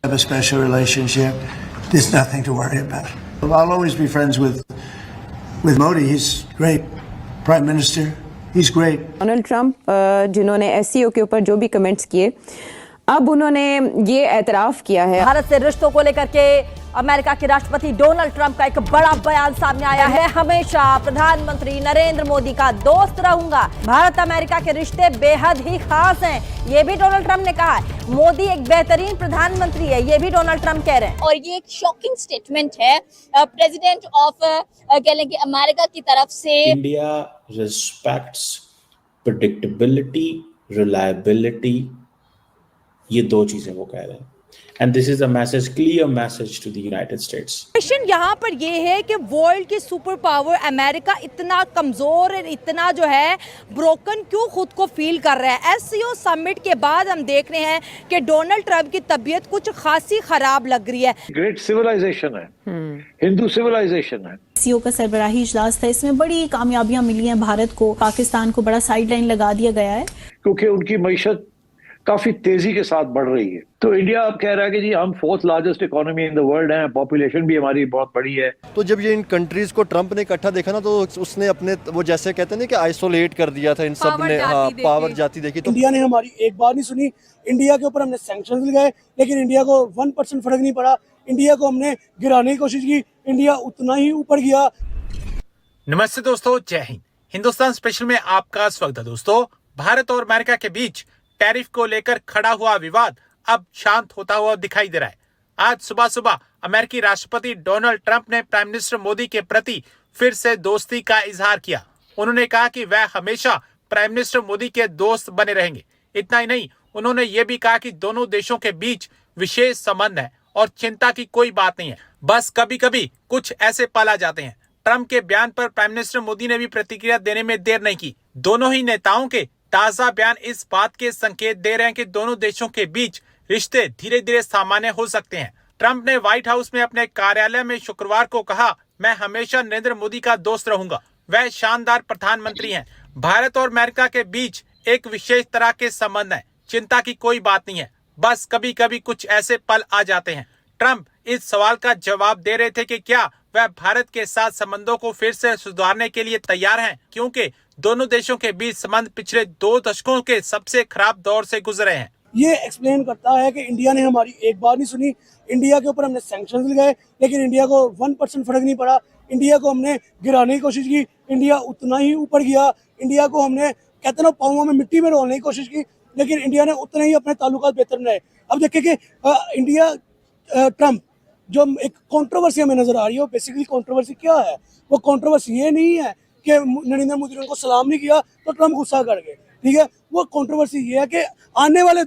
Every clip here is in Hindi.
have a special relationship. There's nothing to worry about. I'll always be friends with Modi. He's great. Prime Minister. He's great. Donald Trump जिन्होंने एससीओ के ऊपर जो भी कमेंट्स किए, अब उन्होंने ये एतराफ़ किया है। भारत से रिश्तों को लेकर के अमेरिका के राष्ट्रपति डोनाल्ड ट्रंप का एक बड़ा बयान सामने आया है। हमेशा प्रधानमंत्री नरेंद्र मोदी का दोस्त रहूंगा। भारत अमेरिका के रिश्ते बेहद ही खास हैं, ये भी डोनाल्ड ट्रंप ने कहा है। मोदी एक बेहतरीन प्रधानमंत्री है, ये भी डोनाल्ड ट्रंप कह रहे हैं। और ये एक शॉकिंग स्टेटमेंट है प्रेसिडेंट ऑफ कह लें कि अमेरिका की तरफ से। इंडिया रिस्पेक्ट्स प्रेडिक्टेबिलिटी, रिलायबिलिटी, ये दो चीजें वो कह रहे हैं। And this is a message, clear message to the United States. Question यहाँ पर ये है कि वर्ल्ड की सुपर पावर अमेरिका इतना कमजोर और इतना जो है ब्रोकन क्यों खुद को फील कर रहा है। एससीओ समिट के बाद हम देख रहे हैं कि डोनाल्ड ट्रंप की तबीयत कुछ खासी खराब लग रही है। ग्रेट सिविलाइजेशन है, हिंदू सिविलाइजेशन है। एससीओ का सरबराही इजलास था, इसमें बड़ी कामयाबियां मिली हैं भारत को। पाकिस्तान को बड़ा साइडलाइन लगा दिया गया है क्योंकि उनकी मईशत काफी तेजी के साथ बढ़ रही है। तो इंडिया अब कह रहा है कि जी हम 4th largest economy in the world हैं, पॉपुलेशन भी हमारी बहुत बड़ी है। तो जब ये इन कंट्रीज को ट्रंप ने इकट्ठा देखा ना, तो उसने अपने वो जैसे कहते हैं ना कि आइसोलेट कर दिया था इन सब ने। हाँ, पावर जाती देखी। तो इंडिया ने हमारी एक बार नहीं सुनी। इंडिया के ऊपर हमने सैंक्शंस लगाए, लेकिन इंडिया को 1% फर्क नहीं पड़ा। इंडिया को हमने गिराने की कोशिश की, इंडिया उतना ही ऊपर गया। नमस्ते दोस्तों, जय हिंद। हिंदुस्तान स्पेशल में आपका स्वागत है। दोस्तों, भारत और अमेरिका के बीच टैरिफ को लेकर खड़ा हुआ विवाद अब शांत होता हुआ दिखाई दे रहा है। आज सुबह सुबह अमेरिकी राष्ट्रपति डोनाल्ड ट्रंप ने प्राइम मिनिस्टर मोदी के प्रति फिर से दोस्ती का इजहार किया। उन्होंने कहा कि वह हमेशा प्राइम मिनिस्टर मोदी के दोस्त बने रहेंगे। इतना ही नहीं, उन्होंने ये भी कहा कि दोनों देशों के बीच विशेष संबंध है और चिंता की कोई बात नहीं है, बस कभी कभी कुछ ऐसे पल आ जाते हैं। ट्रंप के बयान पर प्राइम मिनिस्टर मोदी ने भी प्रतिक्रिया देने में देर नहीं की। दोनों ही नेताओं के ताजा बयान इस बात के संकेत दे रहे हैं कि दोनों देशों के बीच रिश्ते धीरे धीरे सामान्य हो सकते हैं। ट्रंप ने व्हाइट हाउस में अपने कार्यालय में शुक्रवार को कहा, मैं हमेशा नरेंद्र मोदी का दोस्त रहूंगा, वह शानदार प्रधानमंत्री हैं। भारत और अमेरिका के बीच एक विशेष तरह के संबंध है, चिंता की कोई बात नहीं है, बस कभी कभी कुछ ऐसे पल आ जाते हैं। ट्रंप इस सवाल का जवाब दे रहे थे कि क्या वह भारत के साथ संबंधों को फिर से सुधारने के लिए तैयार हैं, क्योंकि दोनों देशों के बीच संबंध पिछले 2 दशकों के सबसे खराब दौर से गुजरे हैं। ये एक्सप्लेन करता है कि इंडिया ने हमारी एक बार नहीं सुनी। इंडिया के ऊपर हमने सैंक्शंस लगाए, लेकिन इंडिया को 1% फर्क नहीं पड़ा। इंडिया को हमने गिराने की कोशिश की, इंडिया उतना ही ऊपर गया। इंडिया को हमने कहते ना पाँव में मिट्टी में रोलने की कोशिश की, लेकिन इंडिया ने उतने ही अपने ताल्लुकात बेहतर बनाए। अब देखिए कि इंडिया ट्रंप जो एक कंट्रोवर्सी हमें नजर आ रही है, बेसिकली कंट्रोवर्सी क्या है? वो कंट्रोवर्सी ये नहीं है कि नरेंद्र मोदी ने उनको सलाम नहीं किया तो ट्रंप गुस्सा कर गए, ठीक है। वो कंट्रोवर्सी ये है कि आने वाले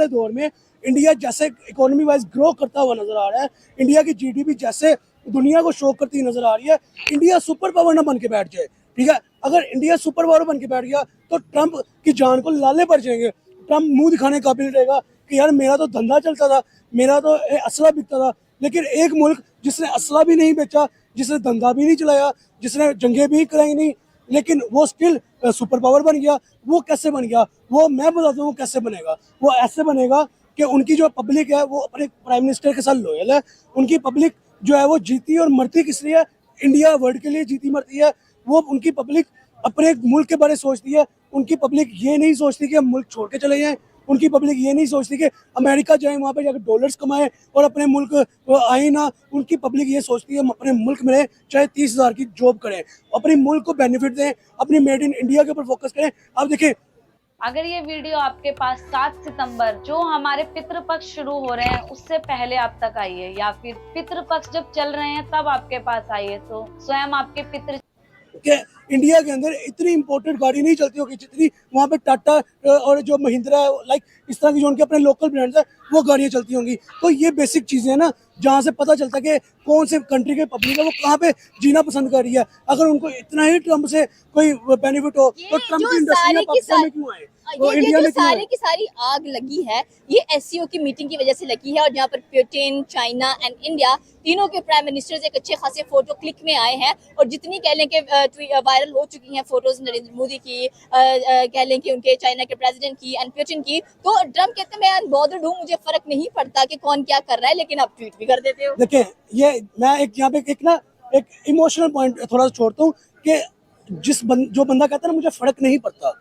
दौर में इंडिया जैसे इकोनॉमी वाइज ग्रो करता हुआ नजर आ रहा है, इंडिया की जीडीपी जैसे दुनिया को शो करती नजर आ रही है, इंडिया सुपर पावर ना बन के बैठ जाए, ठीक है। अगर इंडिया सुपर पावर बन के बैठ गया तो ट्रंप की जान को लाले पड़ जाएंगे। ट्रंप मुंह दिखाने का काबिल रहेगा कि यार मेरा तो धंधा चलता था, मेरा तो असला बिकता था। लेकिन एक मुल्क जिसने असला भी नहीं बेचा, जिसने धंधा भी नहीं चलाया, जिसने जंगें भी कराई नहीं, लेकिन वो स्टिल सुपर पावर बन गया। वो कैसे बन गया? वो मैं बताता हूँ वो कैसे बनेगा। वो ऐसे बनेगा कि उनकी जो पब्लिक है वो अपने प्राइम मिनिस्टर के साथ लॉयल है। उनकी पब्लिक जो है वो जीती और मरती किस लिए? इंडिया वर्ल्ड के लिए जीती मरती है। वो उनकी पब्लिक अपने मुल्क के बारे में सोचती है। उनकी पब्लिक ये नहीं सोचती कि हम मुल्क छोड़ के चले जाएं। उनकी पब्लिक ये नहीं सोचती कि अमेरिका जाए, वहाँ पे जाकर डॉलर्स कमाएं और अपने मुल्क आए ना। उनकी पब्लिक ये सोचती है हम अपने मुल्क में रहें, चाहे 30,000 की जॉब करें, अपने मुल्क को बेनिफिट दें, अपनी मेड इन इंडिया के ऊपर फोकस करें। अब देखिए, अगर ये वीडियो आपके पास 7 सितंबर जो हमारे पितृपक्ष शुरू हो रहे हैं उससे पहले आप तक आई है, या फिर पितृपक्ष जब चल रहे हैं तब आपके पास आई है, तो स्वयं आपके पितृ कि इंडिया के अंदर इतनी इंपोर्टेड गाड़ी नहीं चलती होगी जितनी वहाँ पे टाटा और जो महिंद्रा है, लाइक इस तरह की जो उनके अपने लोकल ब्रांड्स है वो गाड़ियाँ चलती होंगी। तो ये बेसिक चीज़ें हैं ना, जहाँ से पता चलता है कि कौन से कंट्री के पब्लिक है वो कहाँ पे जीना पसंद कर रही है। अगर उनको इतना ही ट्रंप से कोई बेनिफिट हो तो ट्रंप की इंडस्ट्री में पाकिस्तान में क्यों आए? तो ये इंडिया जो में क्यों है? सारी की सारी आग लगी है ये एससीओ की मीटिंग की वजह से लगी है और जहाँ पर पुतिन, चाइना एंड इंडिया तीनों के प्राइम मिनिस्टर्स एक अच्छे खासे फोटो क्लिक में आए हैं और जितनी कह लें कि वायरल हो चुकी हैं फोटोज नरेंद्र मोदी की, कह लें कि उनके चाइना के प्रेसिडेंट की एंड पुतिन की, तो ट्रम्प कहते हैं मैं अनबॉदर्ड हूँ, मुझे फर्क नहीं पड़ता कि कौन क्या कर रहा है, लेकिन आप ट्वीट भी कर देते हो। देखिए ये मैं एक यहाँ पे एक इमोशनल पॉइंट थोड़ा सा छोड़ता हूँ कि जो बंदा कहता है ना मुझे फर्क नहीं पड़ता,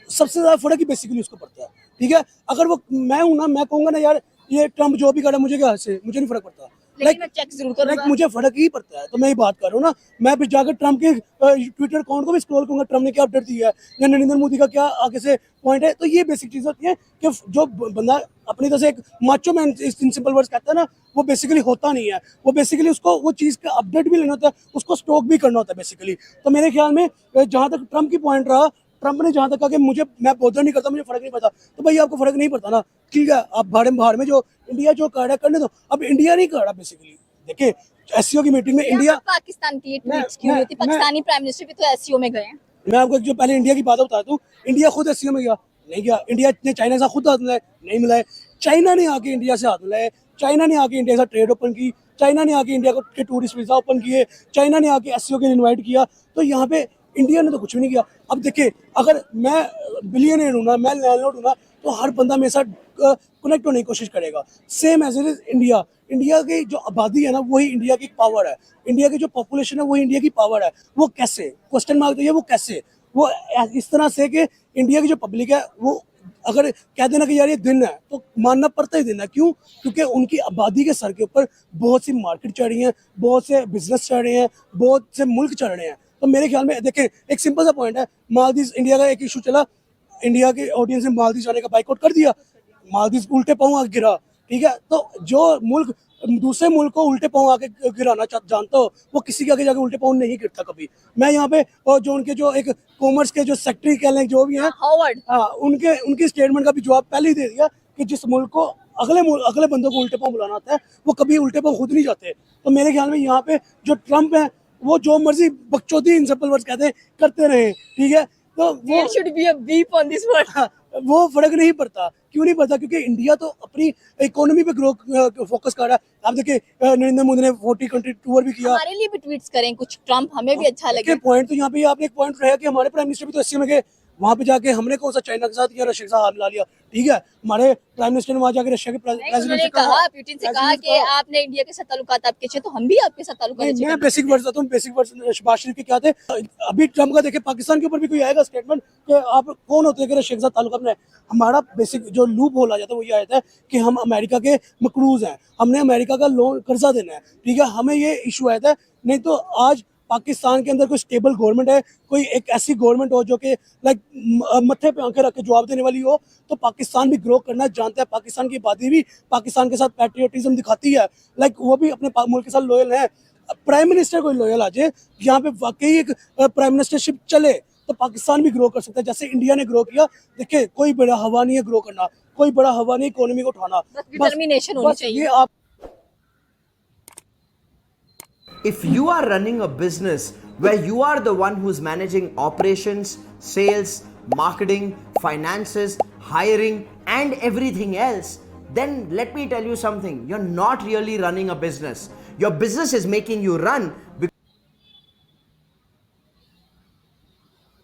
सबसे ज्यादा फर्क ही बेसिकली उसको पड़ता है। ठीक है, अगर वो मैं हूं ना, मैं कहूंगा ना यार ये ट्रम्प जो भी करे मुझे क्या से मुझे नहीं फर्क पड़ता, लेकिन मैं चेक जरूर करूंगा। मुझे फर्क ही पड़ता है। तो मैं ये बात कर रहा हूँ ना, मैं भी जाकर ट्रम्प के ट्विटर अकाउंट को भी स्क्रॉल करूंगा, ट्रम्प ने क्या अपडेट दिया है या नरेंद्र मोदी का क्या आगे से पॉइंट है। तो ये बेसिक चीज होती है कि जो बंदा अपनी तरह से एक macho man in simple words कहता है ना, वो बेसिकली होता नहीं है। वो बेसिकली उसको वो चीज का अपडेट भी लेना होता है, उसको स्टॉक भी करना होता है बेसिकली। तो मेरे ख्याल में जहां तक ट्रम्प की पॉइंट रहा, ट्रम्प ने जहां तक कहा कि मैं बॉदर नहीं करता, मुझे फर्क नहीं पड़ता, तो भाई आपको फर्क नहीं पड़ता ना, ठीक है, आप बाहर में जो इंडिया जो कर रहा है करने दो। अब इंडिया नहीं कर रहा बेसिकली। देखिए एससीओ की मीटिंग में इंडिया पाकिस्तान के लिए ट्वीट्स क्यों होती? पाकिस्तानी प्राइम मिनिस्टर भी तो एससीओ में गए हैं। मैं आपको जो पहले इंडिया की बात बताता हूँ, इंडिया खुद एससीओ में गया नहीं गया, इंडिया ने चाइना से खुद हाथ मिलाए नहीं मिलाए, चाइना ने आके इंडिया से हाथ मिलाए, चाइना ने आके इंडिया से ट्रेड ओपन की, चाइना ने आके इंडिया के टूरिस्ट वीजा ओपन किए, चाइना ने आके एससीओ के लिए इन्वाइट किया। तो यहाँ पे इंडिया ने तो कुछ भी नहीं किया। अब देखिए अगर मैं बिलियनर हूँ ना, मैं लैंडलॉर्ड हूँ ना, तो हर बंदा मेरे साथ कनेक्ट होने की कोशिश करेगा। Same as it is India, India की जो आबादी है ना वही इंडिया की पावर है, इंडिया की जो पॉपुलेशन है वही इंडिया की पावर है। वो कैसे, क्वेश्चन मार्क तो ये वो कैसे, वो इस तरह से कि इंडिया की जो पब्लिक है वो अगर कह देना कि यार ये दिन है तो मानना पड़ता ही दिन है। क्यों? क्योंकि उनकी आबादी के सर के ऊपर बहुत सी मार्केट चढ़ रही हैं, बहुत से बिजनेस चढ़ रहे हैं, बहुत से मुल्क चढ़ रहे हैं। तो मेरे ख्याल में देखें एक सिंपल सा पॉइंट है, मालदीव इंडिया का एक इशू चला, इंडिया के ऑडियंस ने मालदीव जाने का बाइकआउट कर दिया, मालदीव उल्टे पांव आके गिरा। ठीक है, तो जो मुल्क दूसरे मुल्क को उल्टे पांव आके गिराना जानता हो वो किसी के आगे जाके उल्टे पांव नहीं गिरता कभी। मैं यहाँ पे और जो उनके जो एक कॉमर्स के जो सेक्रेटरी कह लें जो भी हैं, उनकी स्टेटमेंट का भी जवाब पहले ही दे दिया कि जिस मुल्क को अगले बंदों को उल्टे पांव बुलाना आता है वो कभी उल्टे पांव खुद नहीं जाते। तो मेरे ख्याल में यहाँ पे जो ट्रम्प है वो जो मर्जी बकचोदी इन सिंपल वर्ड्स कहते हैं करते रहे। ठीक है, तो वो should be a beep on this word। वो फर्क नहीं पड़ता। क्यों नहीं पड़ता? क्योंकि इंडिया तो अपनी इकोनॉमी पे ग्रो फोकस कर रहा है। आप देखिए नरेंद्र मोदी ने 40 कंट्री टूर भी किया। हमारे लिए भी ट्वीट्स करें कुछ, ट्रम्प हमें भी अच्छा लगे। पॉइंट तो यहाँ पे आपने एक पॉइंट रहा कि हमारे प्राइम मिनिस्टर भी तो एससीओ में गए, वहां पे जाके हमने कौन सा चाइना के साथ या रशिया के साथ हाथ मिला लिया। ठीक है, हमारे प्राइम मिनिस्टर ने वहां जाके रशिया के प्रेसिडेंट से कहा, पुतिन से कहा कि आपने इंडिया के साथ ताल्लुकात आपके अच्छे, तो हम भी आपके साथ ताल्लुकात अच्छे। मैं बेसिक वर्ड्स बताता हूं, बेसिक वर्ड्स शहबाज शरीफ के क्या थे। अभी ट्रम्प का देखे पाकिस्तान के ऊपर भी कोई आएगा स्टेटमेंट कि आप कौन होते हैं कि रशिया के साथ ताल्लुकात बनाए। हमारा बेसिक जो लूप होल आ जाता है वो ये आता है कि हम अमेरिका के मकरूज हैं, हमने अमेरिका का लोन कर्जा देना है। ठीक है, हमें ये इशू आता है। नहीं तो आज पाकिस्तान के अंदर कोई स्टेबल गवर्नमेंट है, कोई एक ऐसी गवर्नमेंट हो जो कि लाइक मत्थे पे आंखें रख के जवाब देने वाली हो, तो पाकिस्तान भी ग्रो करना जानता है। पाकिस्तान की आबादी भी पाकिस्तान के साथ पैट्रियोटिज्म दिखाती है, लाइक वो भी अपने मुल्क के साथ लॉयल है। प्राइम मिनिस्टर कोई लॉयल आ जाए, यहाँ पे वाकई एक प्राइम मिनिस्टरशिप चले तो पाकिस्तान भी ग्रो कर सकता है जैसे इंडिया ने ग्रो किया। देखिए कोई बड़ा हवा नहीं है ग्रो करना, कोई बड़ा हवा नहीं इकोनॉमी को उठाना, बस डिटर्मिनेशन होनी चाहिए। ये आप If you are running a business where you are the one who's managing operations, sales, marketing, finances, hiring and everything else, then let me tell you something, you're not really running a business. Your business is making you run